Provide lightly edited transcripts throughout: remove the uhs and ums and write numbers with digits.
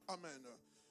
Amen.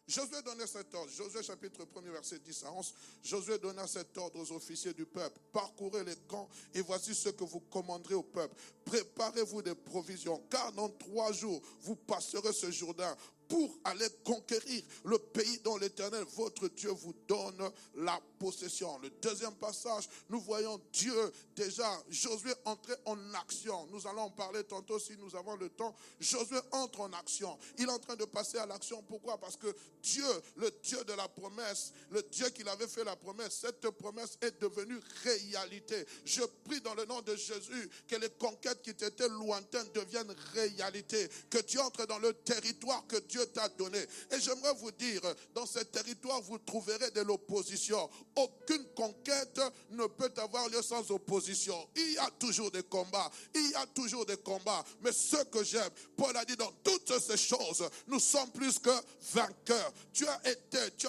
Josué donnait cet ordre. Josué chapitre 1er verset 10 à 11. Josué donna cet ordre aux officiers du peuple. Parcourez les camps et voici ce que vous commanderez au peuple. Préparez-vous des provisions car dans 3 jours vous passerez ce Jourdain pour aller conquérir le pays dont l'Éternel, votre Dieu, vous donne la possession. Le deuxième passage, nous voyons Dieu déjà, Josué entrer en action. Nous allons en parler tantôt si nous avons le temps. Josué entre en action. Il est en train de passer à l'action. Pourquoi? Parce que Dieu, le Dieu de la promesse, le Dieu qui avait fait la promesse, cette promesse est devenue réalité. Je prie dans le nom de Jésus que les conquêtes qui étaient lointaines deviennent réalité. Que Dieu entre dans le territoire que Dieu t'a donné. Et j'aimerais vous dire, dans ce territoire, vous trouverez de l'opposition. Aucune conquête ne peut avoir lieu sans opposition. Il y a toujours des combats. Il y a toujours des combats. Mais ce que j'aime, Paul a dit dans toutes ces choses, nous sommes plus que vainqueurs. Tu as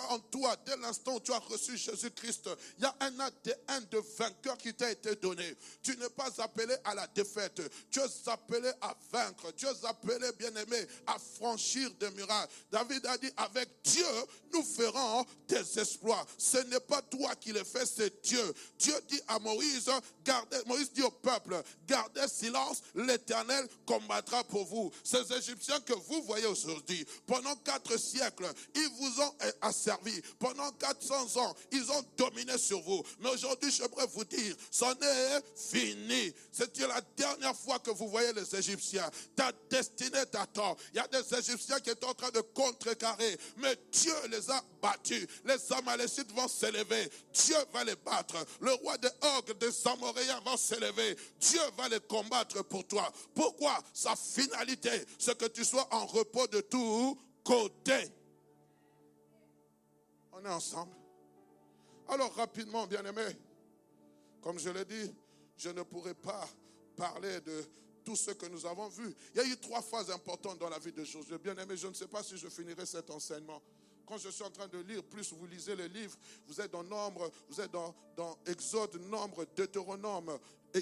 en toi, dès l'instant où tu as reçu Jésus-Christ, il y a un ADN de vainqueur qui t'a été donné. Tu n'es pas appelé à la défaite. Tu es appelé à vaincre. Tu es appelé, bien-aimé, à franchir des murailles. David a dit, avec Dieu, nous ferons des exploits. Ce n'est pas toi qui le fais, c'est Dieu. Dieu dit à Moïse, Moïse dit au peuple, gardez silence, l'Éternel combattra pour vous. Ces Égyptiens que vous voyez aujourd'hui, pendant 4 siècles, ils vous ont asservi. Pendant 400 ans, ils ont dominé sur vous. Mais aujourd'hui, j'aimerais vous dire, c'en est fini. C'était la dernière fois que vous voyez les Égyptiens. Ta destinée t'attend. Il y a des Égyptiens qui sont en train de contrecarrer, mais Dieu les a battus. Les Amalécites vont s'élever. Dieu va les battre. Le roi des Og, des Amoréens va s'élever. Dieu va les combattre pour toi. Pourquoi? Sa finalité, c'est que tu sois en repos de tous côtés. On est ensemble. Alors rapidement, bien-aimés, comme je l'ai dit, je ne pourrai pas parler de tout ce que nous avons vu. Il y a eu 3 phases importantes dans la vie de Josué. Bien-aimé, je ne sais pas si je finirai cet enseignement. Quand je suis en train de lire, plus vous lisez le livre, vous êtes dans Nombre, vous êtes dans Exode, Nombre, Deutéronome, et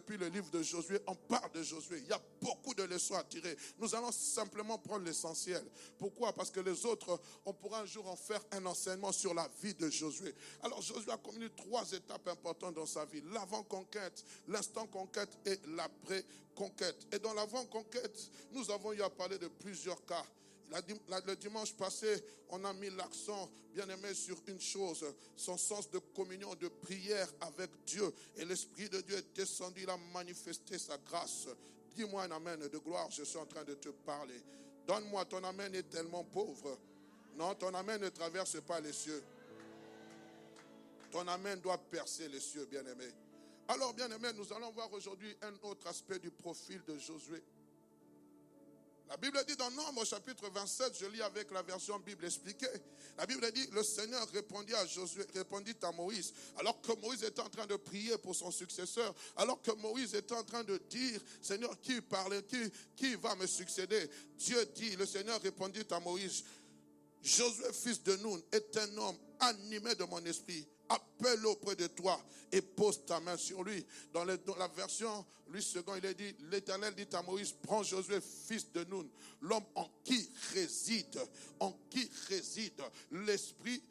puis le livre de Josué, on parle de Josué. Il y a beaucoup de leçons à tirer. Nous allons simplement prendre l'essentiel. Pourquoi? Parce que les autres, on pourra un jour en faire un enseignement sur la vie de Josué. Alors Josué a commis 3 étapes importantes dans sa vie. L'avant-conquête, l'instant-conquête et l'après-conquête. Et dans l'avant-conquête, nous avons eu à parler de plusieurs cas. Le dimanche passé, on a mis l'accent, bien aimé, sur une chose, son sens de communion, de prière avec Dieu. Et l'Esprit de Dieu est descendu, il a manifesté sa grâce. Dis-moi un amen de gloire, je suis en train de te parler. Donne-moi, ton amen est tellement pauvre. Non, ton amen ne traverse pas les cieux. Ton amen doit percer les cieux, bien aimé. Alors, bien aimé, nous allons voir aujourd'hui un autre aspect du profil de Josué. La Bible dit dans Nombre chapitre 27, je lis avec la version Bible expliquée. La Bible dit, le Seigneur répondit à Moïse, alors que Moïse était en train de prier pour son successeur, alors que Moïse était en train de dire, Seigneur, qui va me succéder? Dieu dit, le Seigneur répondit à Moïse, Josué, fils de Nun, est un homme animé de mon esprit. Appelle-le auprès de toi et pose ta main sur lui. Dans la version, lui second, il est dit, l'Éternel dit à Moïse, prends Josué, fils de Nun, l'homme en qui réside l'esprit,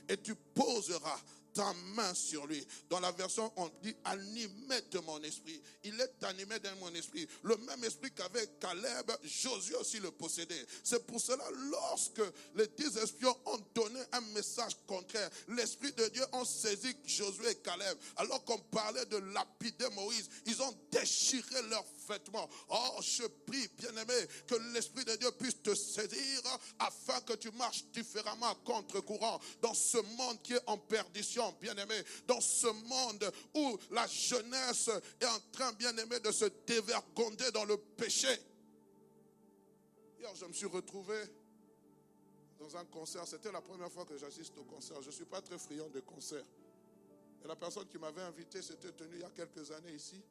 et tu poseras ta main sur lui. Dans la version, on dit animé de mon esprit. Il est animé de mon esprit. Le même esprit qu'avec Caleb, Josué aussi le possédait. C'est pour cela, lorsque les 10 espions ont donné un message contraire, l'Esprit de Dieu a saisi Josué et Caleb. Alors qu'on parlait de lapider Moïse, ils ont déchiré leurs vêtements. Oh, je prie, bien-aimé, que l'Esprit de Dieu puisse te saisir afin que tu marches différemment à contre-courant dans ce monde qui est en perdition, bien-aimé, dans ce monde où la jeunesse est en train, bien-aimé, de se dévergonder dans le péché. Hier, je me suis retrouvé dans un concert. C'était la première fois que j'assiste au concert. Je ne suis pas très friand de concerts. Et la personne qui m'avait invité s'était tenue il y a quelques années ici.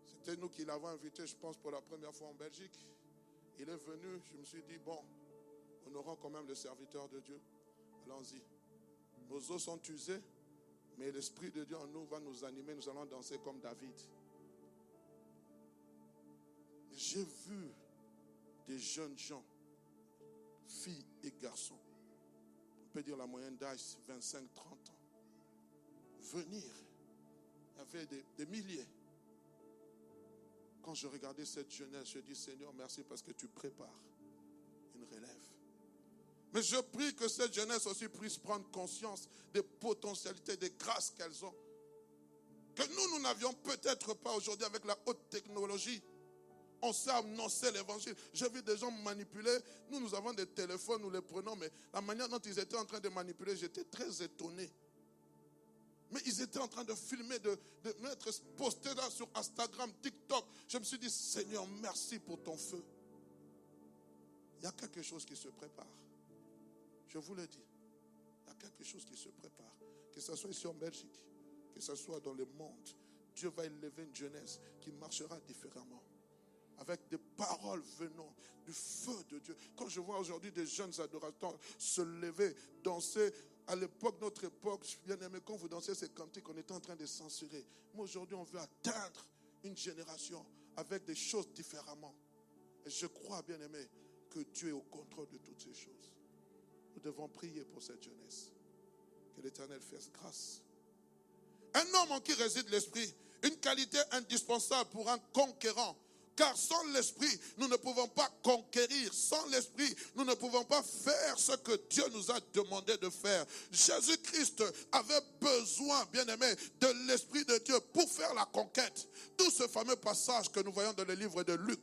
C'était nous qui l'avons invité, je pense, pour la première fois en Belgique. Il est venu, je me suis dit, bon, honorons quand même le serviteur de Dieu. Allons-y. Nos os sont usés, mais l'Esprit de Dieu en nous va nous animer. Nous allons danser comme David. J'ai vu des jeunes gens, filles et garçons, on peut dire la moyenne d'âge 25-30 ans, venir. Il y avait des milliers. Quand je regardais cette jeunesse, je dis, Seigneur, merci parce que tu prépares une relève. Mais je prie que cette jeunesse aussi puisse prendre conscience des potentialités, des grâces qu'elles ont. Que nous n'avions peut-être pas aujourd'hui avec la haute technologie. On sait annoncer l'évangile. J'ai vu des gens manipuler. Nous avons des téléphones, nous les prenons, mais la manière dont ils étaient en train de manipuler, j'étais très étonné. Mais ils étaient en train de filmer, de mettre, poster là sur Instagram, TikTok. Je me suis dit, Seigneur, merci pour ton feu. Il y a quelque chose qui se prépare. Je vous le dis. Il y a quelque chose qui se prépare. Que ce soit ici en Belgique, que ce soit dans le monde, Dieu va élever une jeunesse qui marchera différemment. Avec des paroles venant du feu de Dieu. Quand je vois aujourd'hui des jeunes adorateurs se lever, danser, à l'époque, notre époque, bien aimé, quand vous dansez ces cantiques, on était en train de censurer. Mais aujourd'hui, on veut atteindre une génération avec des choses différemment. Et je crois, bien aimé, que Dieu est au contrôle de toutes ces choses. Nous devons prier pour cette jeunesse. Que l'Éternel fasse grâce. Un homme en qui réside l'esprit, une qualité indispensable pour un conquérant. Car sans l'esprit, nous ne pouvons pas conquérir. Sans l'esprit, nous ne pouvons pas faire ce que Dieu nous a demandé de faire. Jésus-Christ avait besoin, bien-aimé, de l'esprit de Dieu pour faire la conquête. Tout ce fameux passage que nous voyons dans le livre de Luc.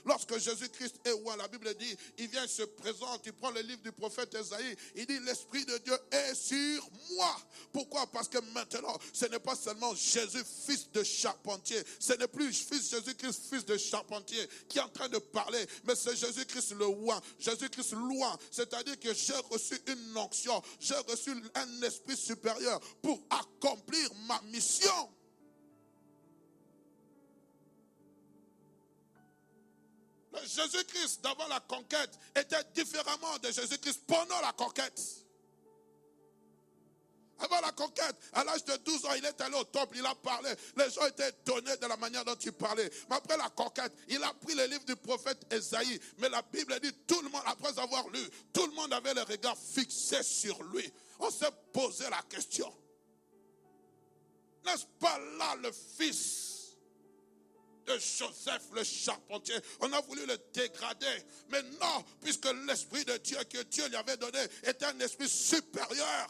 Lorsque Jésus-Christ est roi, la Bible dit, il vient, il se présente, il prend le livre du prophète Ésaïe, il dit, l'Esprit de Dieu est sur moi. Pourquoi? Parce que maintenant, ce n'est pas seulement Jésus, fils de charpentier, ce n'est plus Jésus-Christ, fils de charpentier, qui est en train de parler, mais c'est Jésus-Christ le roi, Jésus-Christ loin, c'est-à-dire que j'ai reçu une onction, j'ai reçu un esprit supérieur pour accomplir ma mission. Le Jésus-Christ d'avant la conquête était différemment de Jésus-Christ pendant la conquête. Avant la conquête, à l'âge de 12 ans, il est allé au temple, il a parlé. Les gens étaient étonnés de la manière dont il parlait. Mais après la conquête, il a pris le livre du prophète Ésaïe. Mais la Bible dit, tout le monde, après avoir lu, tout le monde avait le regard fixé sur lui. On s'est posé la question. N'est-ce pas là le fils de Joseph le charpentier? On a voulu le dégrader. Mais non, puisque l'esprit de Dieu que Dieu lui avait donné était un esprit supérieur.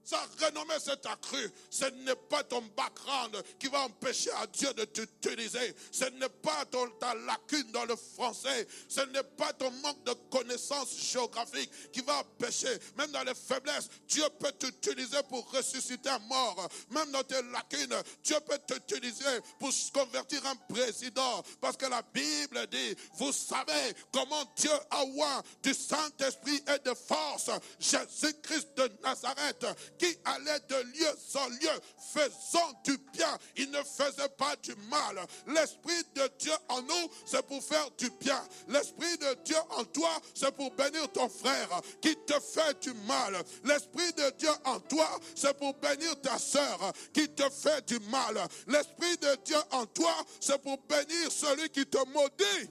Sa renommée s'est accrue. Ce n'est pas ton background qui va empêcher à Dieu de t'utiliser. Ce n'est pas ta lacune dans le français. Ce n'est pas ton manque de connaissances géographiques qui va empêcher. Même dans les faiblesses, Dieu peut t'utiliser pour ressusciter un mort. Même dans tes lacunes, Dieu peut t'utiliser pour convertir un président. Parce que la Bible dit, vous savez comment Dieu a oint du Saint-Esprit et de force Jésus-Christ de Nazareth, qui allait de lieu en lieu, faisant du bien. Il ne faisait pas du mal. L'Esprit de Dieu en nous, c'est pour faire du bien. L'Esprit de Dieu en toi, c'est pour bénir ton frère qui te fait du mal. L'Esprit de Dieu en toi, c'est pour bénir ta sœur qui te fait du mal. L'Esprit de Dieu en toi, c'est pour bénir celui qui te maudit.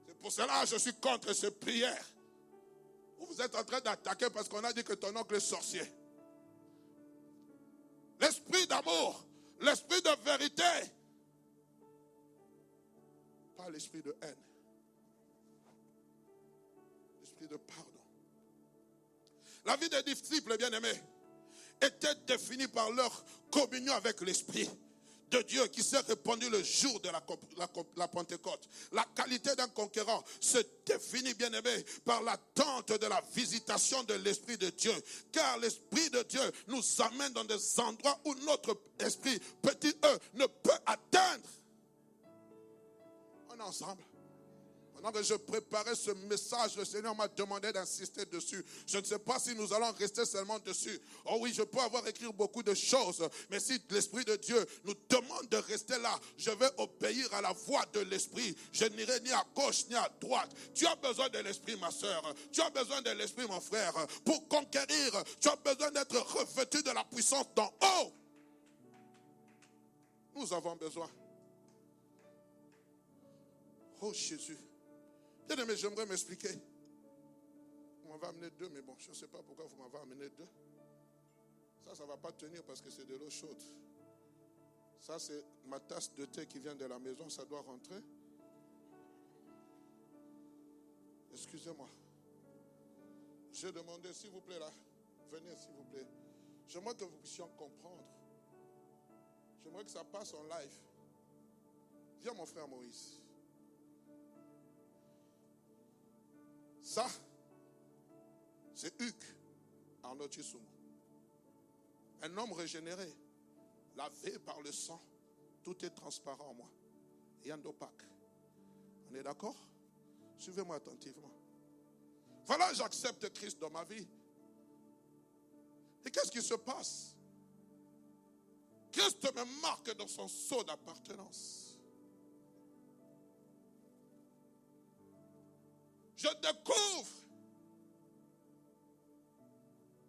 C'est pour cela que je suis contre ces prières. Vous êtes en train d'attaquer parce qu'on a dit que ton oncle est sorcier. L'esprit d'amour, l'esprit de vérité, pas l'esprit de haine, l'esprit de pardon. La vie des disciples, bien-aimés, était définie par leur communion avec l'esprit de Dieu qui s'est répandu le jour de la Pentecôte. La qualité d'un conquérant se définit, bien aimé, par l'attente de la visitation de l'Esprit de Dieu. Car l'Esprit de Dieu nous amène dans des endroits où notre esprit, petit E, ne peut atteindre. On est ensemble. Pendant que je préparais ce message, le Seigneur m'a demandé d'insister dessus. Je ne sais pas si nous allons rester seulement dessus. Oh oui, je peux avoir écrit beaucoup de choses, mais si l'Esprit de Dieu nous demande de rester là, je vais obéir à la voix de l'Esprit. Je n'irai ni à gauche ni à droite. Tu as besoin de l'Esprit, ma soeur. Tu as besoin de l'Esprit, mon frère. Pour conquérir, tu as besoin d'être revêtu de la puissance d'en haut. Nous avons besoin. Oh Jésus. Bien aimé, j'aimerais m'expliquer. Vous m'avez amené 2, mais bon, je ne sais pas pourquoi vous m'avez amené 2. Ça ne va pas tenir parce que c'est de l'eau chaude. Ça, c'est ma tasse de thé qui vient de la maison, ça doit rentrer. Excusez-moi. J'ai demandé, s'il vous plaît, là, venez, s'il vous plaît. J'aimerais que vous puissiez comprendre. J'aimerais que ça passe en live. Viens, mon frère Moïse. Ça, c'est Hugues Arnaud Tshisungu. Un homme régénéré, lavé par le sang. Tout est transparent en moi. Rien d'opaque. On est d'accord? Suivez-moi attentivement. Voilà, j'accepte Christ dans ma vie. Et qu'est-ce qui se passe? Christ me marque dans son sceau d'appartenance. Je découvre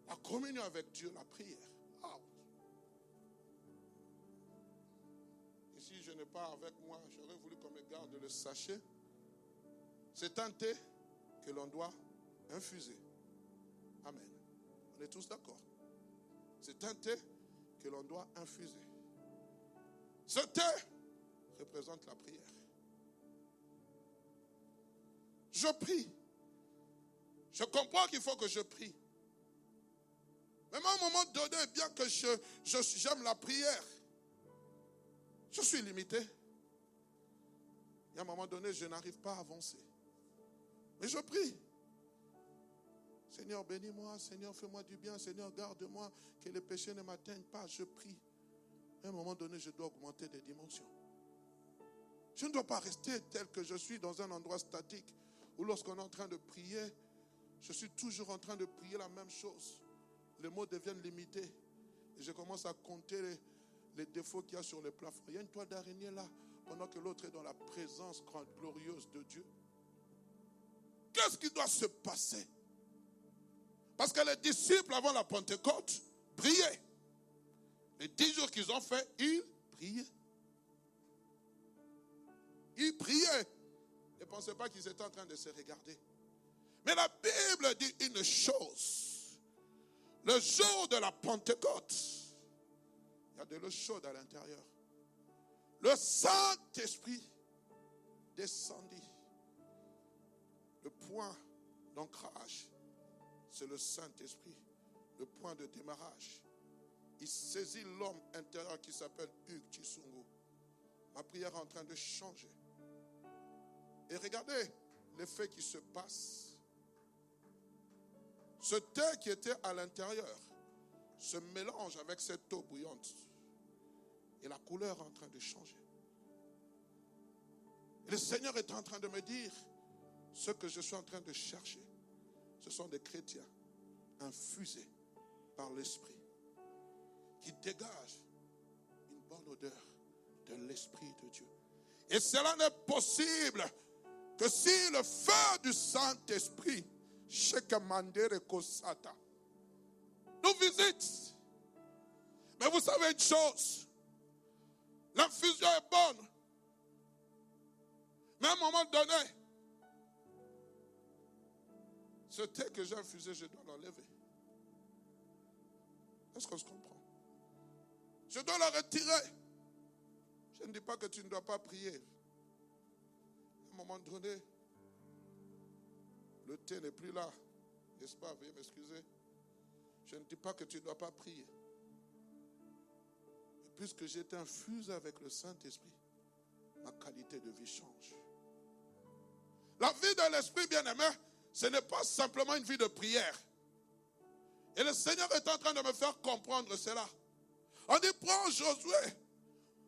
la communion avec Dieu, la prière. Ah. Ici, je n'ai pas avec moi, j'aurais voulu qu'on me garde le sachet. C'est un thé que l'on doit infuser. Amen. On est tous d'accord. C'est un thé que l'on doit infuser. Ce thé représente la prière. Je prie. Je comprends qu'il faut que je prie. Mais à un moment donné, bien que j'aime la prière, je suis limité. Et à un moment donné, je n'arrive pas à avancer. Mais je prie. Seigneur, bénis-moi. Seigneur, fais-moi du bien. Seigneur, garde-moi. Que les péchés ne m'atteignent pas. Je prie. À un moment donné, je dois augmenter des dimensions. Je ne dois pas rester tel que je suis dans un endroit statique où lorsqu'on est en train de prier, je suis toujours en train de prier la même chose. Les mots deviennent limités. Et je commence à compter les défauts qu'il y a sur le plafond. Il y a une toile d'araignée là, pendant que l'autre est dans la présence glorieuse de Dieu. Qu'est-ce qui doit se passer? Parce que les disciples, avant la Pentecôte, priaient. Les 10 jours qu'ils ont fait, ils priaient. Ils priaient. Ne pensez pas qu'ils étaient en train de se regarder. Mais la Bible dit une chose. Le jour de la Pentecôte, il y a de l'eau chaude à l'intérieur. Le Saint-Esprit descendit. Le point d'ancrage, c'est le Saint-Esprit. Le point de démarrage. Il saisit l'homme intérieur qui s'appelle Hugues Tshisungu. Ma prière est en train de changer. Et regardez l'effet qui se passe. Ce thé qui était à l'intérieur se mélange avec cette eau bouillante. Et la couleur est en train de changer. Et le Seigneur est en train de me dire, ce que je suis en train de chercher, ce sont des chrétiens infusés par l'Esprit qui dégagent une bonne odeur de l'Esprit de Dieu. Et cela n'est possible que si le feu du Saint-Esprit nous visite. Mais vous savez une chose, l'infusion est bonne. Mais à un moment donné, Ce thé que j'ai infusé, je dois l'enlever. Est-ce qu'on se comprend? Je dois le retirer. Je ne dis pas que tu ne dois pas prier. À un moment donné, le thé n'est plus là. N'est-ce pas? Veuillez m'excuser. Je ne dis pas que tu ne dois pas prier. Mais puisque j'ai été infusé avec le Saint-Esprit, ma qualité de vie change. La vie de l'Esprit, bien-aimé, ce n'est pas simplement une vie de prière. Et le Seigneur est en train de me faire comprendre cela. On dit, prends Josué,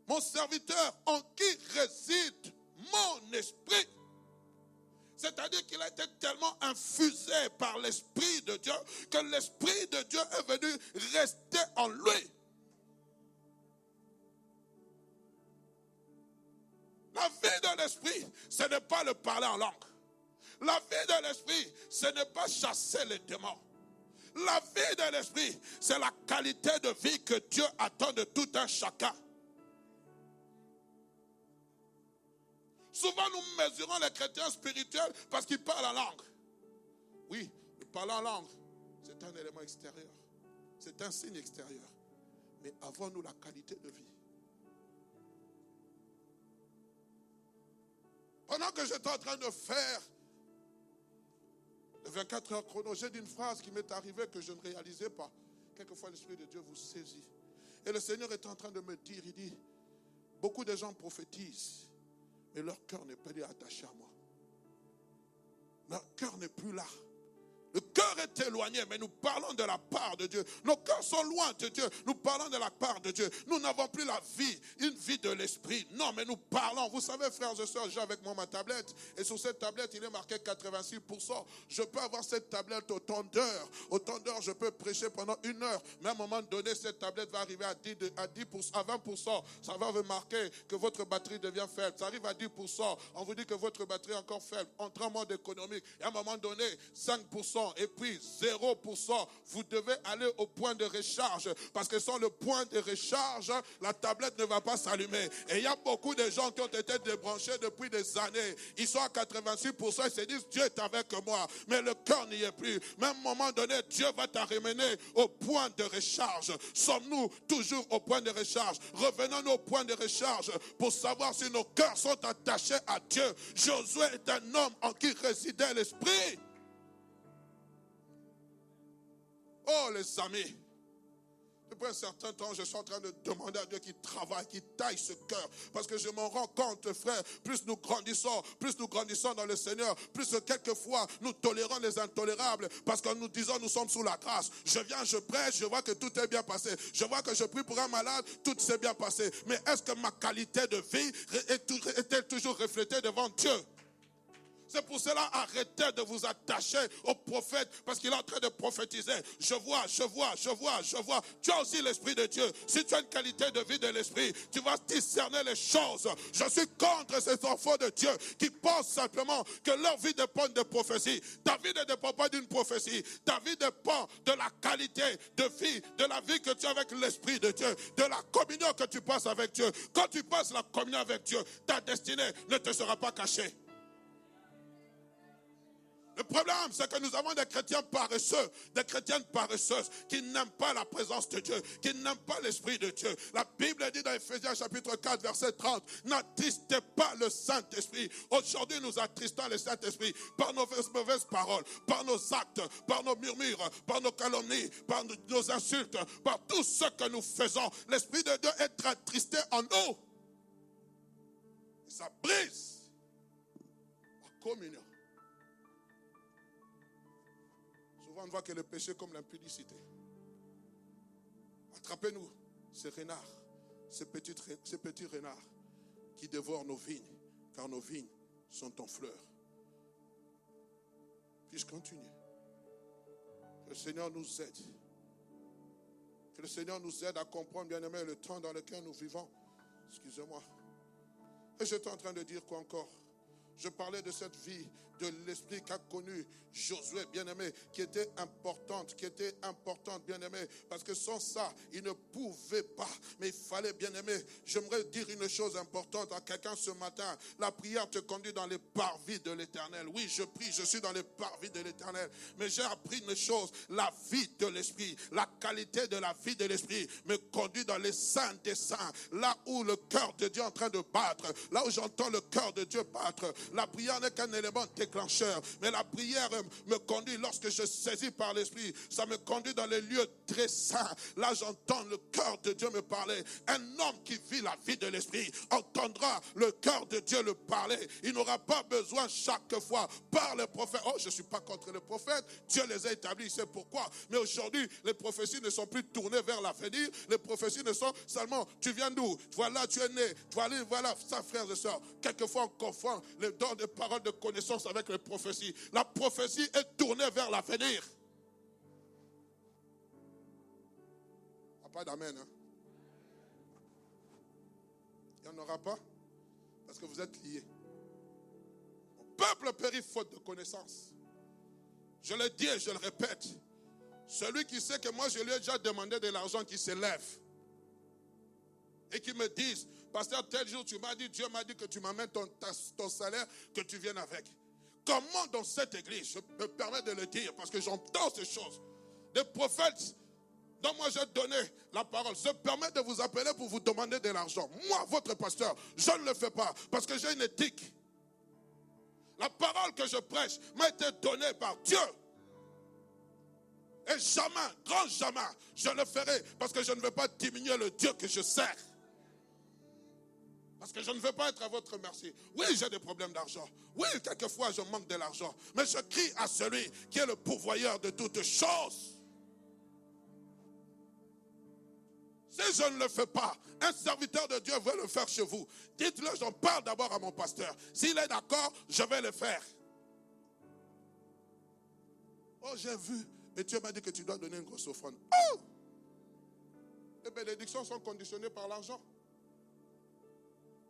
mon serviteur, en qui réside mon esprit. C'est-à-dire qu'il a été tellement infusé par l'Esprit de Dieu que l'Esprit de Dieu est venu rester en lui. La vie de l'Esprit, ce n'est pas le parler en langue. La vie de l'Esprit, ce n'est pas chasser les démons. La vie de l'Esprit, c'est la qualité de vie que Dieu attend de tout un chacun. Souvent, nous mesurons les chrétiens spirituels parce qu'ils parlent en langue. Oui, le parler en langue, c'est un élément extérieur. C'est un signe extérieur. Mais avons-nous la qualité de vie? Pendant que j'étais en train de faire le 24 heures chrono, j'ai dit une phrase qui m'est arrivée que je ne réalisais pas. Quelquefois, l'Esprit de Dieu vous saisit. Et le Seigneur est en train de me dire, il dit, beaucoup de gens prophétisent, mais leur cœur n'est pas attaché à moi. Leur cœur n'est plus là. Le cœur est éloigné, mais nous parlons de la part de Dieu. Nos cœurs sont loin de Dieu. Nous parlons de la part de Dieu. Nous n'avons plus la vie, une vie de l'esprit. Non, mais nous parlons. Vous savez, frères et sœurs, j'ai avec moi ma tablette. Et sur cette tablette, il est marqué 86%. Je peux avoir cette tablette autant d'heures. Autant d'heures, je peux prêcher pendant 1 heure. Mais à un moment donné, cette tablette va arriver à 20%. Ça va vous marquer que votre batterie devient faible. Ça arrive à 10%. On vous dit que votre batterie est encore faible. Entre en mode économique. Et à un moment donné, 5%. Et puis 0%, vous devez aller au point de recharge. Parce que sans le point de recharge, la tablette ne va pas s'allumer. Et il y a beaucoup de gens qui ont été débranchés depuis des années. Ils sont à 86%, ils se disent Dieu est avec moi. Mais le cœur n'y est plus. Mais à un moment donné, Dieu va t'amener au point de recharge. Sommes-nous toujours au point de recharge? Revenons-nous au point de recharge pour savoir si nos cœurs sont attachés à Dieu. Josué est un homme en qui résidait l'Esprit. Oh les amis, depuis un certain temps, je suis en train de demander à Dieu qu'il travaille, qu'il taille ce cœur. Parce que je m'en rends compte, frère, plus nous grandissons dans le Seigneur, plus quelquefois nous tolérons les intolérables. Parce que nous disons nous sommes sous la grâce. Je viens, je prêche, je vois que tout est bien passé. Je vois que je prie pour un malade, tout s'est bien passé. Mais est-ce que ma qualité de vie est-elle toujours reflétée devant Dieu? C'est pour cela, arrêtez de vous attacher au prophète parce qu'il est en train de prophétiser. Je vois. Tu as aussi l'Esprit de Dieu. Si tu as une qualité de vie de l'Esprit, tu vas discerner les choses. Je suis contre ces enfants de Dieu qui pensent simplement que leur vie dépend de prophétie. Ta vie ne dépend pas d'une prophétie. Ta vie dépend de la qualité de vie, de la vie que tu as avec l'Esprit de Dieu, de la communion que tu passes avec Dieu. Quand tu passes la communion avec Dieu, ta destinée ne te sera pas cachée. Le problème, c'est que nous avons des chrétiens paresseux, des chrétiennes paresseuses qui n'aiment pas la présence de Dieu, qui n'aiment pas l'Esprit de Dieu. La Bible dit dans Ephésiens chapitre 4, verset 30, n'attristez pas le Saint-Esprit. Aujourd'hui, nous attristons le Saint-Esprit par nos mauvaises paroles, par nos actes, par nos murmures, par nos calomnies, par nos insultes, par tout ce que nous faisons. L'Esprit de Dieu est attristé en nous. Et ça brise la communion. Souvent, on ne voit que le péché comme l'impudicité. Attrapez-nous ces renards, ces petits renards qui dévorent nos vignes, car nos vignes sont en fleurs. Puis-je continuer? Que le Seigneur nous aide. Que le Seigneur nous aide à comprendre, bien-aimé, le temps dans lequel nous vivons. Excusez-moi. Et j'étais en train de dire quoi encore? Je parlais de cette vie de l'esprit qu'a connu Josué, bien-aimé, qui était importante, bien-aimé, parce que sans ça, il ne pouvait pas, mais il fallait, bien-aimé, j'aimerais dire une chose importante à quelqu'un ce matin. La prière te conduit dans les parvis de l'Éternel. Oui, je prie, je suis dans les parvis de l'Éternel, mais j'ai appris une chose, la vie de l'esprit, la qualité de la vie de l'esprit me conduit dans les saints des saints, là où le cœur de Dieu est en train de battre, là où j'entends le cœur de Dieu battre. La prière n'est qu'un élément déclencheur, mais la prière me conduit, lorsque je saisis par l'esprit, ça me conduit dans les lieux très saints. Là, j'entends le cœur de Dieu me parler. Un homme qui vit la vie de l'esprit entendra le cœur de Dieu le parler. Il n'aura pas besoin chaque fois par le prophète. Oh, je ne suis pas contre les prophètes. Dieu les a établis, c'est pourquoi. Mais aujourd'hui, les prophéties ne sont plus tournées vers l'avenir. Les prophéties ne sont seulement, tu viens d'où? Voilà, tu es né. Voilà, ça, frères et sœurs. Quelquefois, on confond les dons de paroles de connaissance avec les prophéties. La prophétie est tournée vers l'avenir. Il n'y a pas d'amen. Hein? Il n'y en aura pas parce que vous êtes liés. Mon peuple périt faute de connaissance. Je le dis et je le répète. Celui qui sait que moi je lui ai déjà demandé de l'argent qui s'élève et qui me dise, pasteur, tel jour tu m'as dit, Dieu m'a dit que tu m'amènes ton salaire, que tu viennes avec. Comment dans cette église, je me permets de le dire parce que j'entends ces choses, des prophètes dont moi j'ai donné la parole, se permettent de vous appeler pour vous demander de l'argent. Moi, votre pasteur, je ne le fais pas parce que j'ai une éthique. La parole que je prêche m'a été donnée par Dieu. Et jamais, grand jamais, je le ferai parce que je ne veux pas diminuer le Dieu que je sers. Parce que je ne veux pas être à votre merci. Oui, j'ai des problèmes d'argent. Oui, quelquefois, je manque de l'argent. Mais je crie à celui qui est le pourvoyeur de toutes choses. Si je ne le fais pas, un serviteur de Dieu veut le faire chez vous. Dites-le, j'en parle d'abord à mon pasteur. S'il est d'accord, je vais le faire. Oh, j'ai vu. Mais Dieu m'a dit que tu dois donner une grosse offrande. Oh! Les bénédictions sont conditionnées par l'argent.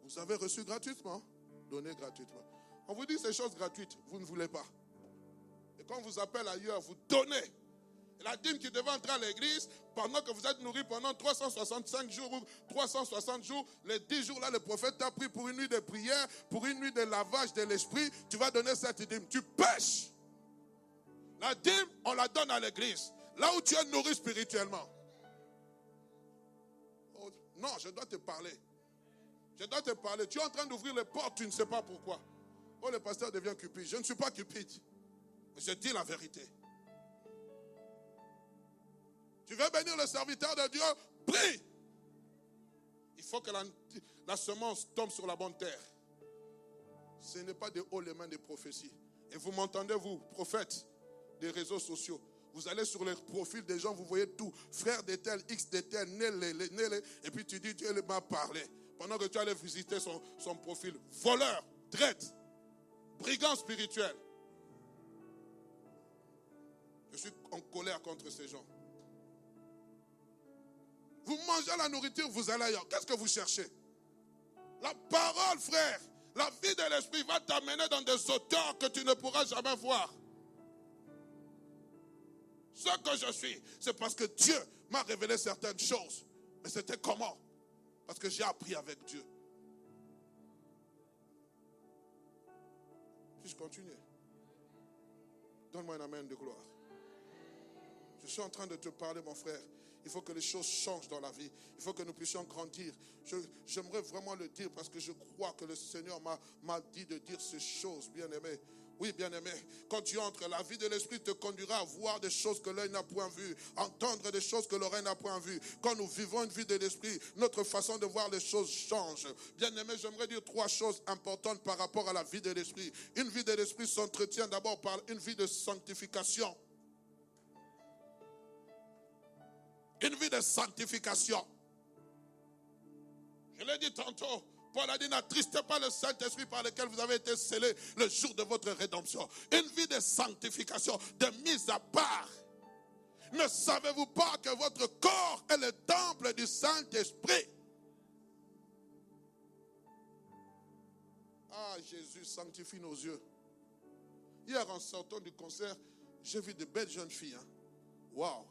Vous avez reçu gratuitement, donnez gratuitement. On vous dit ces choses gratuites, vous ne voulez pas. Et quand on vous appelle ailleurs, vous donnez. Et la dîme qui devait entrer à l'église, pendant que vous êtes nourris pendant 365 jours ou 360 jours, les 10 jours là, le prophète t'a pris pour une nuit de prière, pour une nuit de lavage de l'esprit, tu vas donner cette dîme. Tu pêches. La dîme, on la donne à l'église. Là où tu es nourri spirituellement. Oh, non, je dois te parler. Je dois te parler. Tu es en train d'ouvrir les portes, tu ne sais pas pourquoi. Oh, le pasteur devient cupide. Je ne suis pas cupide. Mais je dis la vérité. Tu veux bénir le serviteur de Dieu? Prie. Il faut que la semence tombe sur la bonne terre. Ce n'est pas des hauts les mains des prophéties. Et vous m'entendez, vous, prophètes des réseaux sociaux. Vous allez sur les profils des gens, vous voyez tout. Frère de tel, X de tel, Nélé. Et puis tu dis, Dieu m'a parlé. Pendant que tu allais visiter son profil. Voleur, traite, brigand spirituel. Je suis en colère contre ces gens. Vous mangez la nourriture, vous allez ailleurs. Qu'est-ce que vous cherchez? La parole, frère. La vie de l'esprit va t'amener dans des hauteurs que tu ne pourras jamais voir. Ce que je suis, c'est parce que Dieu m'a révélé certaines choses. Mais c'était comment? Parce que j'ai appris avec Dieu. Puis-je continuer? Donne-moi un amen de gloire. Je suis en train de te parler, mon frère. Il faut que les choses changent dans la vie. Il faut que nous puissions grandir. J'aimerais vraiment le dire parce que je crois que le Seigneur m'a dit de dire ces choses, bien-aimé. Oui, bien-aimé, quand tu entres, la vie de l'esprit te conduira à voir des choses que l'œil n'a point vues, entendre des choses que l'oreille n'a point vues. Quand nous vivons une vie de l'esprit, notre façon de voir les choses change. Bien-aimé, j'aimerais dire 3 choses importantes par rapport à la vie de l'esprit. Une vie de l'esprit s'entretient d'abord par une vie de sanctification. Une vie de sanctification. Je l'ai dit tantôt. Paul a dit, n'attristez pas le Saint-Esprit par lequel vous avez été scellés le jour de votre rédemption. Une vie de sanctification, de mise à part. Ne savez-vous pas que votre corps est le temple du Saint-Esprit? Ah, Jésus, sanctifie nos yeux. Hier, en sortant du concert, j'ai vu de belles jeunes filles. Hein. Waouh!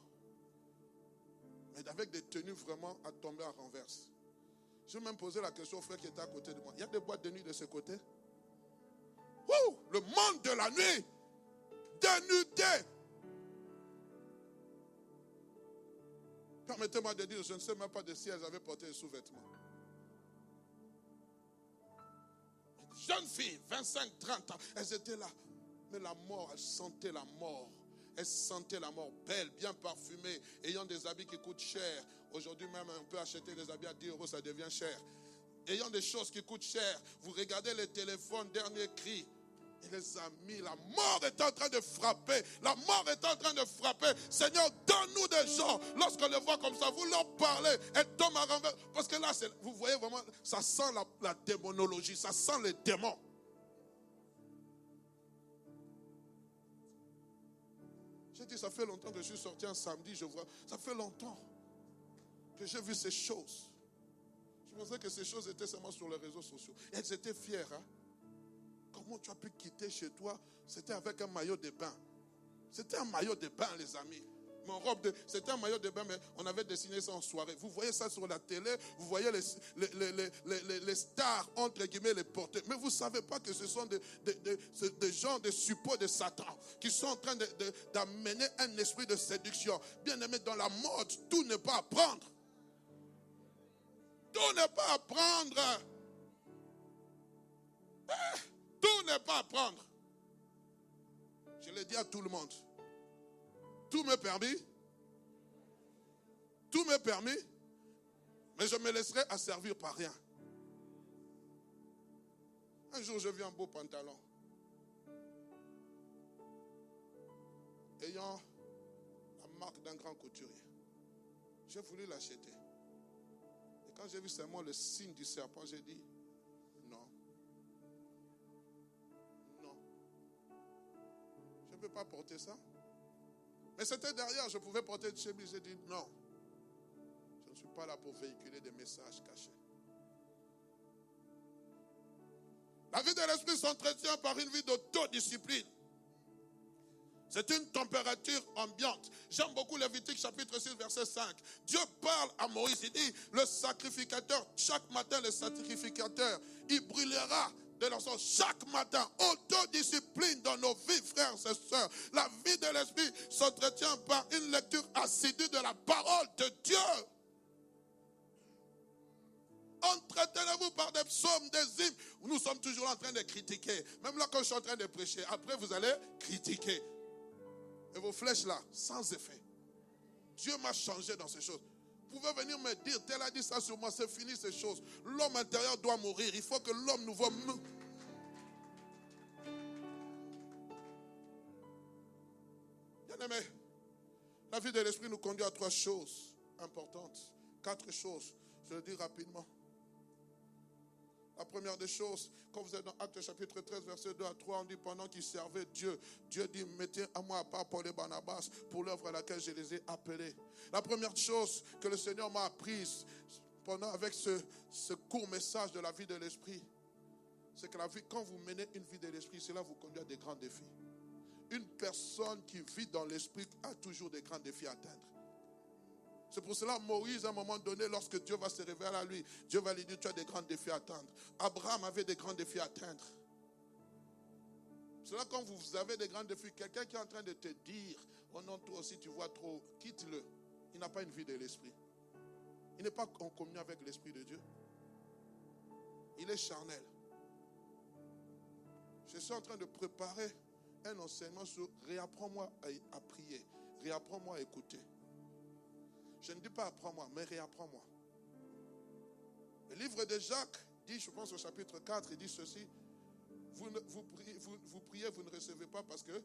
Mais avec des tenues vraiment à tomber à renverse. Je vais même poser la question au frère qui était à côté de moi. Il y a des boîtes de nuit de ce côté? Ouh! Le monde de la nuit! Dénudé! Permettez-moi de dire, je ne sais même pas de si elles avaient porté des sous-vêtements. Jeunes filles, 25, 30 ans, elles étaient là. Mais la mort, elles sentaient la mort. Elles sentaient la mort, belle, bien parfumée, ayant des habits qui coûtent cher. Aujourd'hui même, on peut acheter des habits à 10 €, ça devient cher. Ayant des choses qui coûtent cher. Vous regardez les téléphones, dernier cri. Et les amis, la mort est en train de frapper. La mort est en train de frapper. Seigneur, donne-nous des gens. Lorsqu'on les voit comme ça, vous leur parlez. Elles tombent à renverse. Parce que là, vous voyez vraiment, ça sent la démonologie. Ça sent les démons. J'ai dit, ça fait longtemps que je suis sorti un samedi. Je vois, ça fait longtemps que j'ai vu ces choses. Je pensais que ces choses étaient seulement sur les réseaux sociaux. Et elles étaient fières, hein. Comment tu as pu quitter chez toi? C'était avec un maillot de bain. C'était un maillot de bain, les amis. C'était un maillot de bain, mais on avait dessiné ça en soirée. Vous voyez ça sur la télé, vous voyez les stars, entre guillemets, les porter. Mais vous ne savez pas que ce sont des gens, des suppôts de Satan, qui sont en train d'amener un esprit de séduction. Bien aimé, dans la mode, tout n'est pas à prendre. Tout n'est pas à prendre. Tout n'est pas à prendre. Je l'ai dit à tout le monde. Tout m'est permis. Tout m'est permis. Mais je me laisserai asservir par rien. Un jour, je vis un beau pantalon. Ayant la marque d'un grand couturier. J'ai voulu l'acheter. Et quand j'ai vu seulement le signe du serpent, j'ai dit, non. Je ne peux pas porter ça. Mais c'était derrière, je pouvais porter une chemise. J'ai dit non. Je ne suis pas là pour véhiculer des messages cachés. La vie de l'esprit s'entretient par une vie d'autodiscipline. C'est une température ambiante. J'aime beaucoup Lévitique chapitre 6 verset 5. Dieu parle à Moïse, il dit, le sacrificateur, chaque matin le sacrificateur, il brûlera de l'encens chaque matin. Autodiscipline dans nos vies, frères et sœurs. La vie de l'esprit s'entretient par une lecture assidue de la parole de Dieu. Entretenez-vous par des psaumes, des hymnes. Nous sommes toujours en train de critiquer. Même là, quand je suis en train de prêcher, après vous allez critiquer. Et vos flèches là, sans effet. Dieu m'a changé dans ces choses. Vous pouvez venir me dire, tel a dit ça sur moi, c'est fini ces choses. L'homme intérieur doit mourir. Il faut que l'homme nouveau... Bien aimé, la vie de l'esprit nous conduit à 3 choses importantes. 4 choses, je le dis rapidement. La première des choses, quand vous êtes dans Actes chapitre 13, verset 2 à 3, on dit pendant qu'ils servaient Dieu, Dieu dit, mettez à moi à part Paul et Barnabas pour l'œuvre à laquelle je les ai appelés. La première chose que le Seigneur m'a apprise avec ce court message de la vie de l'esprit, c'est que la vie, quand vous menez une vie de l'esprit, cela vous conduit à des grands défis. Une personne qui vit dans l'esprit a toujours des grands défis à atteindre. C'est pour cela Moïse, à un moment donné, lorsque Dieu va se révéler à lui, Dieu va lui dire, tu as des grands défis à atteindre. Abraham avait des grands défis à atteindre. C'est là quand vous avez des grands défis, quelqu'un qui est en train de te dire, oh non, toi aussi tu vois trop, quitte-le. Il n'a pas une vie de l'esprit. Il n'est pas en communion avec l'esprit de Dieu. Il est charnel. Je suis en train de préparer un enseignement sur réapprends-moi à prier, réapprends-moi à écouter. Je ne dis pas apprends-moi, mais réapprends-moi. Le livre de Jacques dit, je pense au chapitre 4, il dit ceci. Vous priez, vous ne recevez pas parce que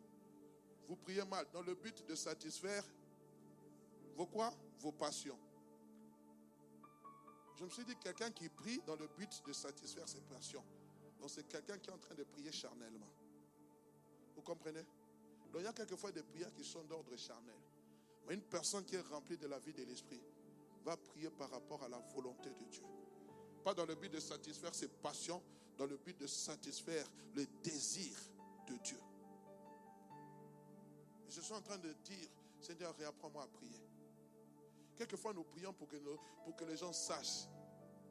vous priez mal, dans le but de satisfaire vos quoi? Vos passions. Je me suis dit, quelqu'un qui prie dans le but de satisfaire ses passions. Donc c'est quelqu'un qui est en train de prier charnellement. Vous comprenez? Donc il y a quelquefois des prières qui sont d'ordre charnel. Mais une personne qui est remplie de la vie de l'esprit va prier par rapport à la volonté de Dieu. Pas dans le but de satisfaire ses passions, dans le but de satisfaire le désir de Dieu. Je suis en train de dire, Seigneur, réapprends-moi à prier. Quelquefois, nous prions pour que les gens sachent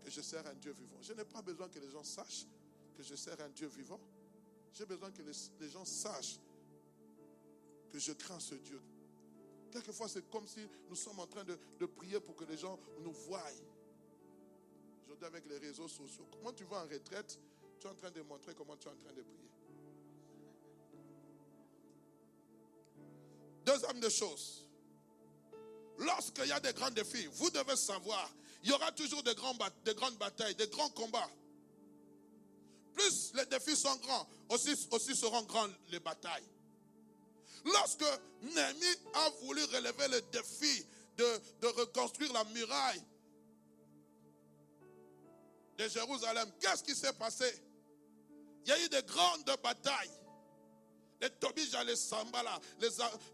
que je sers un Dieu vivant. Je n'ai pas besoin que les gens sachent que je sers un Dieu vivant. J'ai besoin que les gens sachent que je crains ce Dieu. Quelquefois, c'est comme si nous sommes en train de prier pour que les gens nous voient. Aujourd'hui, avec les réseaux sociaux, comment tu vas en retraite, tu es en train de montrer comment tu es en train de prier. Deuxième des choses, lorsqu'il y a des grands défis, vous devez savoir, il y aura toujours de grandes batailles, de grands combats. Plus les défis sont grands, aussi seront grandes les batailles. Lorsque Néhémie a voulu relever le défi de reconstruire la muraille de Jérusalem, qu'est-ce qui s'est passé? Il y a eu de grandes batailles. Les Tobija, les Sambala,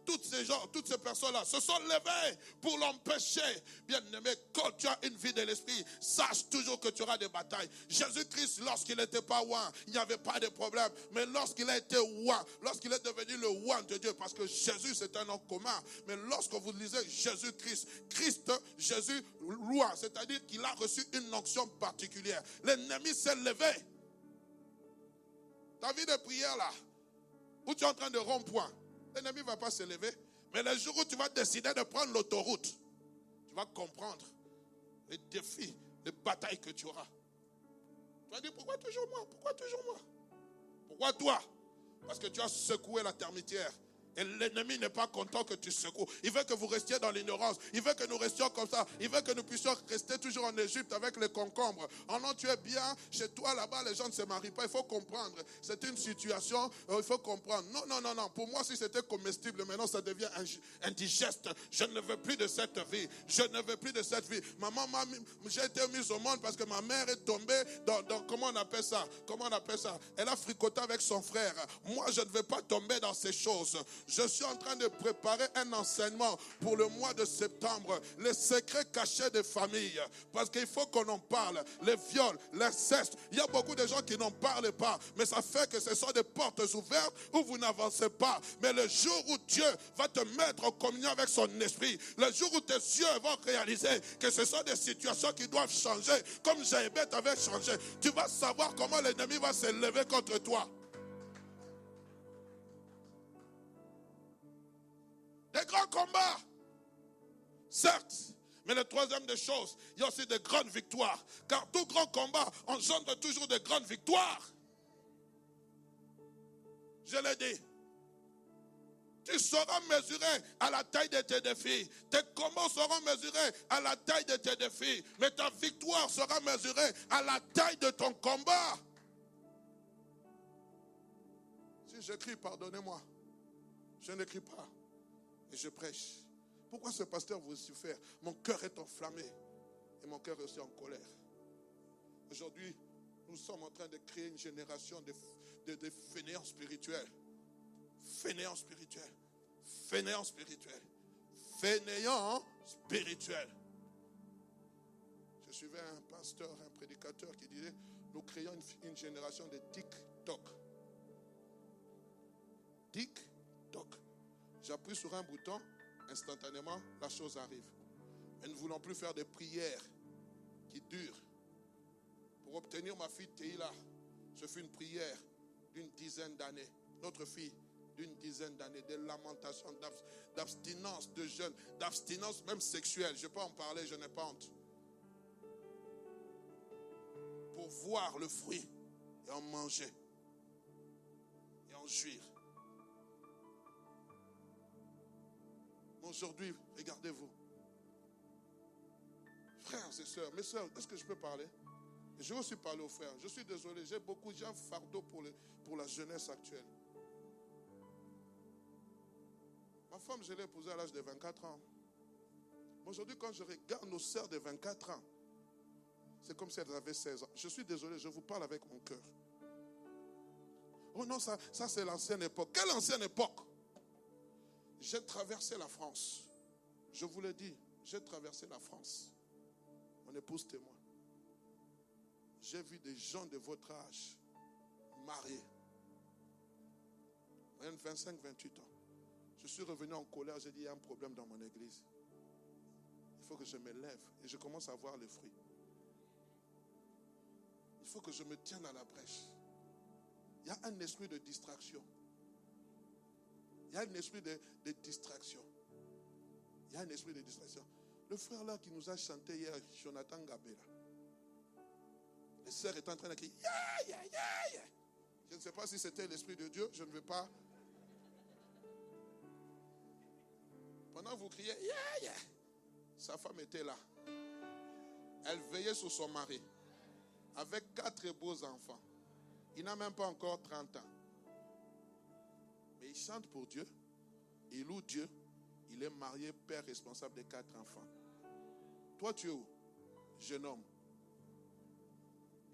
toutes ces personnes-là se sont levées pour l'empêcher. Bien-aimé, quand tu as une vie de l'esprit, sache toujours que tu auras des batailles. Jésus-Christ, lorsqu'il n'était pas roi, il n'y avait pas de problème. Mais lorsqu'il a été roi, lorsqu'il est devenu le roi de Dieu, parce que Jésus c'est un nom commun, mais lorsque vous lisez Jésus-Christ, Jésus, roi, c'est-à-dire qu'il a reçu une onction particulière. L'ennemi s'est levé. Ta vie de prière là, où tu es en train de rond-point, l'ennemi ne va pas se lever. Mais le jour où tu vas décider de prendre l'autoroute, tu vas comprendre les défis, les batailles que tu auras. Tu vas dire, pourquoi toujours moi? Pourquoi toujours moi? Pourquoi toi? Parce que tu as secoué la termitière. Et l'ennemi n'est pas content que tu secoues. Il veut que vous restiez dans l'ignorance. Il veut que nous restions comme ça. Il veut que nous puissions rester toujours en Égypte avec les concombres. Oh non, tu es bien. Chez toi, là-bas, les gens ne se marient pas. Il faut comprendre. C'est une situation. Il faut comprendre. Non. Pour moi, si c'était comestible, maintenant, ça devient indigeste. Je ne veux plus de cette vie. Je ne veux plus de cette vie. Maman, j'ai été mise au monde parce que ma mère est tombée dans comment on appelle ça? Elle a fricoté avec son frère. Moi, je ne veux pas tomber dans ces choses. Je suis en train de préparer un enseignement pour le mois de septembre. Les secrets cachés des familles. Parce qu'il faut qu'on en parle. Les viols, l'inceste. Il y a beaucoup de gens qui n'en parlent pas. Mais ça fait que ce sont des portes ouvertes où vous n'avancez pas. Mais le jour où Dieu va te mettre en communion avec son esprit, le jour où tes yeux vont réaliser que ce sont des situations qui doivent changer, comme Jaébet avait changé, tu vas savoir comment l'ennemi va se lever contre toi. Des grands combats, certes, mais le troisième des choses, il y a aussi de grandes victoires. Car tout grand combat engendre toujours de grandes victoires. Je l'ai dit. Tu seras mesuré à la taille de tes défis. Tes combats seront mesurés à la taille de tes défis. Mais ta victoire sera mesurée à la taille de ton combat. Si j'écris, pardonnez-moi. Je n'écris pas. Et je prêche. Pourquoi ce pasteur vous suffère? Mon cœur est enflammé. Et mon cœur est aussi en colère. Aujourd'hui, nous sommes en train de créer une génération de fainéants spirituels. Fainéants spirituels. Fainéants spirituels. Fainéants spirituels. Je suivais un pasteur, un prédicateur qui disait, nous créons une génération de TikTok. TikTok. J'appuie sur un bouton, instantanément, la chose arrive. Et nous ne voulons plus faire des prières qui durent. Pour obtenir ma fille Théila, je fais une prière d'une dizaine d'années. Notre fille, d'une dizaine d'années, de lamentations, d'abstinence de jeûne, d'abstinence même sexuelle. Je peux en parler, je n'ai pas honte. Pour voir le fruit et en manger et en jouir. Aujourd'hui, regardez-vous. Frères et sœurs, mes sœurs, est-ce que je peux parler? Je vais aussi parler aux frères. Je suis désolé, j'ai un fardeau pour la jeunesse actuelle. Ma femme, je l'ai épousée à l'âge de 24 ans. Aujourd'hui, quand je regarde nos sœurs de 24 ans, c'est comme si elles avaient 16 ans. Je suis désolé, je vous parle avec mon cœur. Oh non, ça c'est l'ancienne époque. Quelle ancienne époque? J'ai traversé la France. Je vous l'ai dit, j'ai traversé la France. Mon épouse témoin. J'ai vu des gens de votre âge marié. Moyenne 25-28 ans. Je suis revenu en colère, j'ai dit, il y a un problème dans mon église. Il faut que je me lève et je commence à voir les fruits. Il faut que je me tienne à la brèche. Il y a un esprit de distraction. Il y a un esprit de distraction. Il y a un esprit de distraction. Le frère là qui nous a chanté hier, Jonathan Gabela. Les sœurs étaient en train de crier, yeah, yeah, yeah, yeah. Je ne sais pas si c'était l'esprit de Dieu, je ne veux pas. Pendant que vous criez, yeah, yeah, sa femme était là. Elle veillait sur son mari. Avec 4 beaux enfants. Il n'a même pas encore 30 ans. Mais il chante pour Dieu. Il loue Dieu. Il est marié, père responsable des 4 enfants. Toi, tu es où? Jeune homme.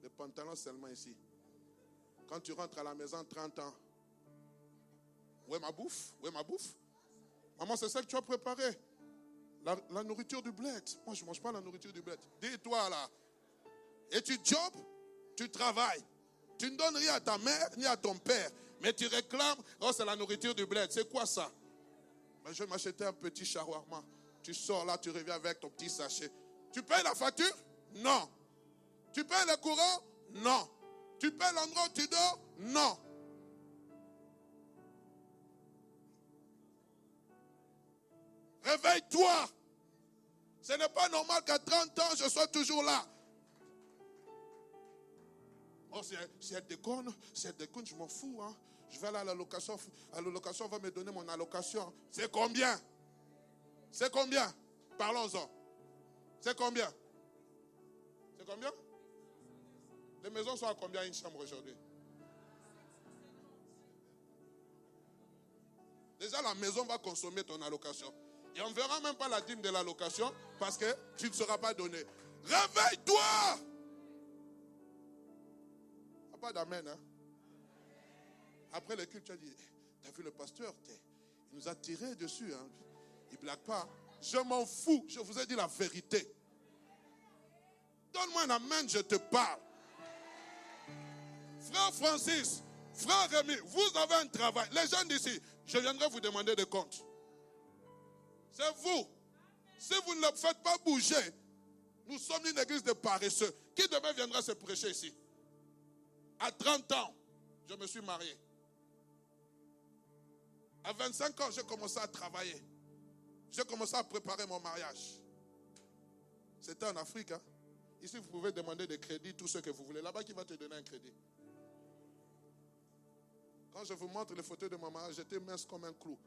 Le pantalon seulement ici. Quand tu rentres à la maison, 30 ans. Où est ma bouffe? Où est ma bouffe? Maman, c'est ça que tu as préparé. La nourriture du bled. Moi, je ne mange pas la nourriture du bled. Dis-toi là. Et tu jobs, tu travailles. Tu ne donnes rien à ta mère ni à ton père. Mais tu réclames, oh c'est la nourriture du bled. C'est quoi ça? Ben, je vais m'acheter un petit shawarma. Tu sors là, tu reviens avec ton petit sachet. Tu payes la facture? Non. Tu payes le courant? Non. Tu payes l'endroit où tu dors? Non. Réveille-toi. Ce n'est pas normal qu'à 30 ans, je sois toujours là. Oh, si elle déconne, je m'en fous. Hein. Je vais aller à l'allocation. À l'allocation, on va me donner mon allocation. C'est combien? C'est combien? Parlons-en. C'est combien? C'est combien? Les maisons sont à combien une chambre aujourd'hui? Déjà, la maison va consommer ton allocation. Et on ne verra même pas la dîme de l'allocation parce que tu ne seras pas donné. Réveille-toi! Pas d'amen, hein? Après le culte, tu as dit, t'as vu le pasteur, il nous a tiré dessus, hein? Il ne blague pas. Je m'en fous, je vous ai dit la vérité. Donne-moi un amen, je te parle. Frère Francis, frère Rémi, vous avez un travail. Les gens d'ici, je viendrai vous demander des comptes. C'est vous. Si vous ne le faites pas bouger, nous sommes une église de paresseux. Qui demain viendra se prêcher ici? À 30 ans, je me suis marié. À 25 ans, j'ai commencé à travailler. J'ai commencé à préparer mon mariage. C'était en Afrique. Hein? Ici, vous pouvez demander des crédits, tout ce que vous voulez. Là-bas, qui va te donner un crédit? Quand je vous montre les photos de mon mariage, j'étais mince comme un clou.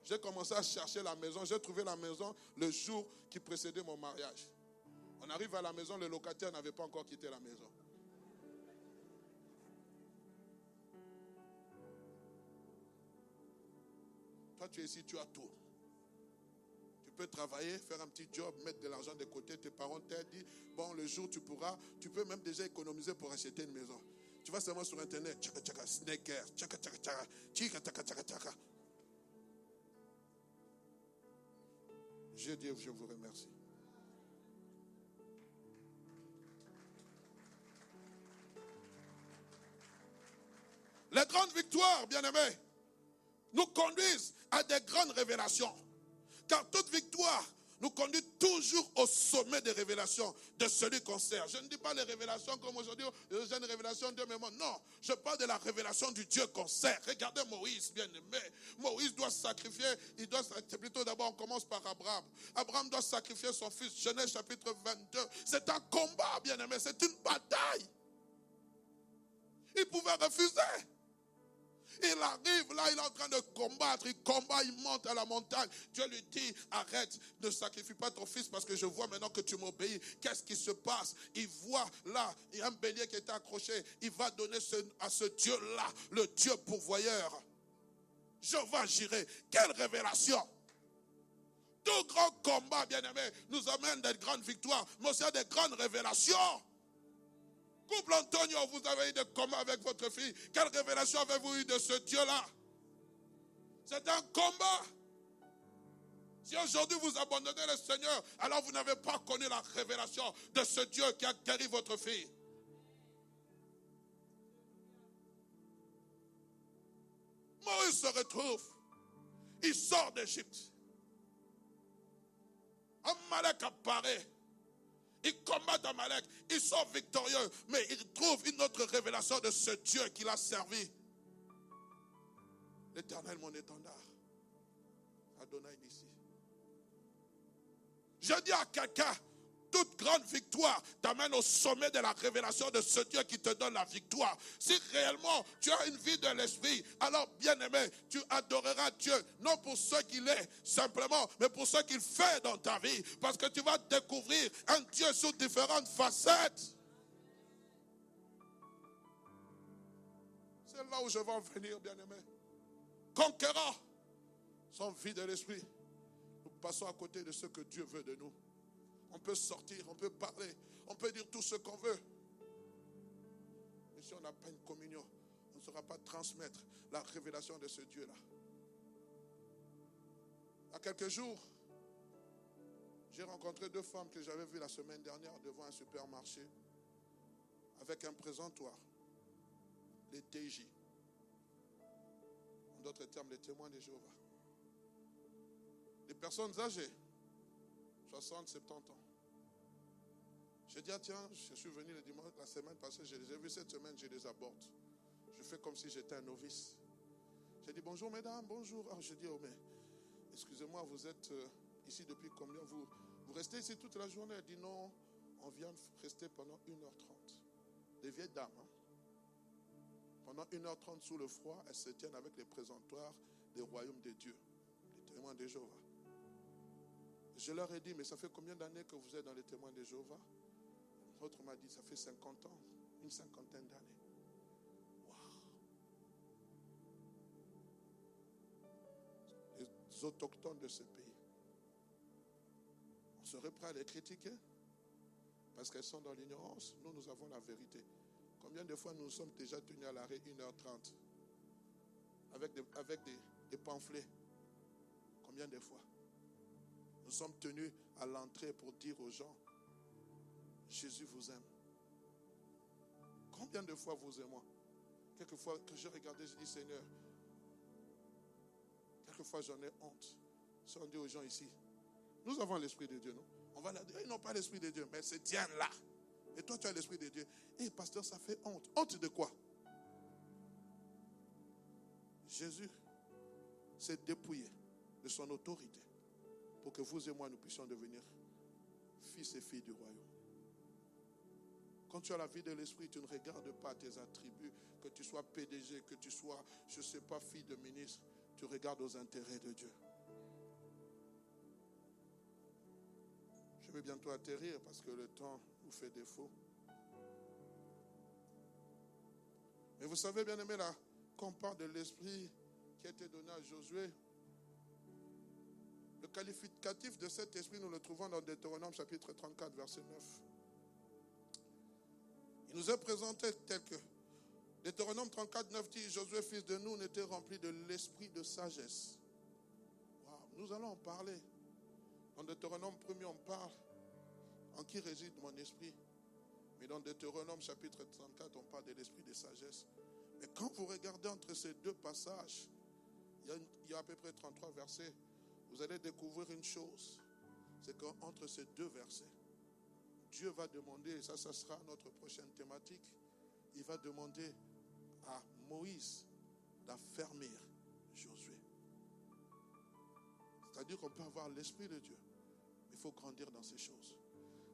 J'ai commencé à chercher la maison. J'ai trouvé la maison le jour qui précédait mon mariage. On arrive à la maison, le locataire n'avait pas encore quitté la maison. Toi, tu es ici, tu as tout. Tu peux travailler, faire un petit job, mettre de l'argent de côté. Tes parents t'ont dit, bon, le jour tu pourras, tu peux même déjà économiser pour acheter une maison. Tu vas seulement sur Internet, tchaka tchaka, sneakers, tchaka tchaka tchaka, tchika tchaka tchaka tchaka. Dieu, je vous remercie. Les grandes victoires, bien-aimés, nous conduisent à des grandes révélations. Car toute victoire nous conduit toujours au sommet des révélations de celui qu'on sert. Je ne dis pas les révélations comme aujourd'hui, j'ai une révélation de Dieu, mais non, je parle de la révélation du Dieu qu'on sert. Regardez Moïse, bien-aimé. Moïse doit sacrifier, c'est plutôt d'abord, on commence par Abraham. Abraham doit sacrifier son fils, Genèse chapitre 22. C'est un combat, bien-aimé, c'est une bataille. Il pouvait refuser. Il arrive là, il est en train de combattre, il combat, il monte à la montagne. Dieu lui dit, arrête, ne sacrifie pas ton fils parce que je vois maintenant que tu m'obéis. Qu'est-ce qui se passe? Il voit là, il y a un bélier qui est accroché. Il va donner à ce Dieu-là, le Dieu pourvoyeur. Je vais agirer. Quelle révélation! Tout grand combat, bien-aimé, nous amène des grandes victoires, mais aussi à des grandes révélations. Couple Antonio, vous avez eu des combats avec votre fille. Quelle révélation avez-vous eu de ce Dieu-là? C'est un combat. Si aujourd'hui vous abandonnez le Seigneur, alors vous n'avez pas connu la révélation de ce Dieu qui a guéri votre fille. Moïse se retrouve. Il sort d'Égypte. Amalek apparaît. Il combat Amalek. Il sort victorieux. Mais il trouve une autre révélation de ce Dieu qu'il a servi. L'Éternel, mon étendard. Adonai d'ici. Je dis à quelqu'un, toute grande victoire t'amène au sommet de la révélation de ce Dieu qui te donne la victoire. Si réellement tu as une vie de l'esprit, alors bien aimé, tu adoreras Dieu, non pour ce qu'il est simplement, mais pour ce qu'il fait dans ta vie. Parce que tu vas découvrir un Dieu sous différentes facettes. C'est là où je vais en venir, bien aimé. Conquérant, sans vie de l'esprit, nous passons à côté de ce que Dieu veut de nous. On peut sortir, on peut parler, on peut dire tout ce qu'on veut. Mais si on n'a pas une communion, on ne saura pas transmettre la révélation de ce Dieu-là. Il y a quelques jours, j'ai rencontré 2 femmes que j'avais vues la semaine dernière devant un supermarché avec un présentoir, les TJ. En d'autres termes, les témoins de Jéhovah. Des personnes âgées, 60, 70 ans. J'ai dit, ah tiens, je suis venu le dimanche, la semaine passée, je les ai vus cette semaine, je les aborde. Je fais comme si j'étais un novice. J'ai dit, bonjour mesdames, bonjour. Ah, j'ai dit, oh mais, excusez-moi, vous êtes ici depuis combien? Vous restez ici toute la journée? Elle dit, non, on vient rester pendant 1h30. Des vieilles dames, hein? Pendant 1h30 sous le froid, elles se tiennent avec les présentoirs des royaumes de Dieu, les témoins de Jéhovah. Je leur ai dit, mais ça fait combien d'années que vous êtes dans les témoins de Jéhovah? L'autre m'a dit, ça fait 50 ans, une cinquantaine d'années. Waouh! Les autochtones de ce pays. On serait prêt à les critiquer parce qu'elles sont dans l'ignorance. Nous, nous avons la vérité. Combien de fois nous sommes déjà tenus à l'arrêt 1h30 avec des pamphlets? Combien de fois? Nous sommes tenus à l'entrée pour dire aux gens, Jésus vous aime. Combien de fois vous aimez? Quelquefois que je regardais, je dis, Seigneur, quelquefois j'en ai honte. Si on dit aux gens ici, nous avons l'Esprit de Dieu, non? On va leur dire, ils n'ont pas l'Esprit de Dieu, mais c'est Dieu là. Et toi, tu as l'Esprit de Dieu. Et pasteur, ça fait honte. Honte de quoi? Jésus s'est dépouillé de son autorité pour que vous et moi, nous puissions devenir fils et filles du royaume. Quand tu as la vie de l'esprit, tu ne regardes pas tes attributs, que tu sois PDG, que tu sois, je ne sais pas, fille de ministre, tu regardes aux intérêts de Dieu. Je vais bientôt atterrir parce que le temps nous fait défaut. Mais vous savez, bien aimé, là, quand on parle de l'esprit qui a été donné à Josué, le qualificatif de cet esprit, nous le trouvons dans Deutéronome chapitre 34, verset 9. Il nous est présenté tel que Deutéronome 34, 9 dit, Josué, fils de Nun, était rempli de l'esprit de sagesse. Wow. Nous allons en parler. Dans Deutéronome 1er, on parle en qui réside mon esprit. Mais dans Deutéronome chapitre 34, on parle de l'esprit de sagesse. Mais quand vous regardez entre ces deux passages, il y a à peu près 33 versets, vous allez découvrir une chose. C'est qu'entre ces deux versets, Dieu va demander, et ça sera notre prochaine thématique, il va demander à Moïse d'affermir Josué. C'est-à-dire qu'on peut avoir l'Esprit de Dieu, mais il faut grandir dans ces choses.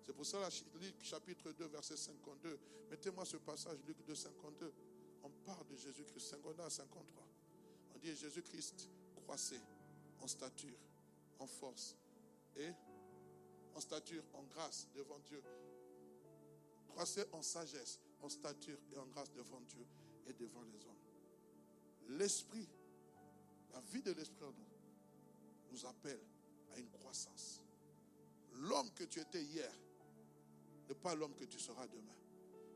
C'est pour ça, Luc chapitre 2, verset 52, mettez-moi ce passage, Luc 2, 52, on parle de Jésus-Christ, 52 à 53. On dit Jésus-Christ croissait en stature, en force et en stature, en grâce devant Dieu. Croissait en sagesse, en stature et en grâce devant Dieu et devant les hommes. L'esprit, la vie de l'esprit en nous, nous appelle à une croissance. L'homme que tu étais hier n'est pas l'homme que tu seras demain.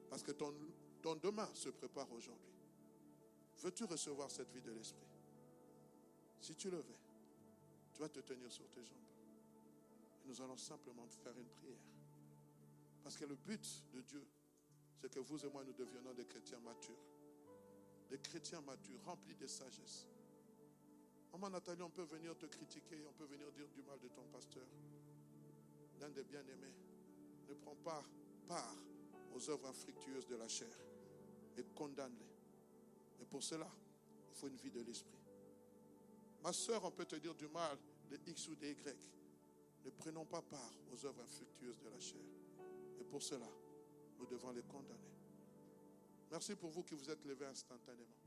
Parce que ton demain se prépare aujourd'hui. Veux-tu recevoir cette vie de l'esprit? Si tu le veux, tu vas te tenir sur tes jambes. Et nous allons simplement faire une prière. Parce que le but de Dieu, c'est que vous et moi, nous devions des chrétiens matures. Des chrétiens matures, remplis de sagesse, Maman Nathalie, on peut venir te critiquer, on peut venir dire du mal de ton pasteur. L'un des bien-aimés. Ne prends pas part aux œuvres infructueuses de la chair et condamne-les. Et pour cela, il faut une vie de l'esprit. Ma soeur, on peut te dire du mal de X ou de Y. Ne prenons pas part aux œuvres infructueuses de la chair. Et pour cela, nous devons les condamner. Merci pour vous qui vous êtes levés instantanément.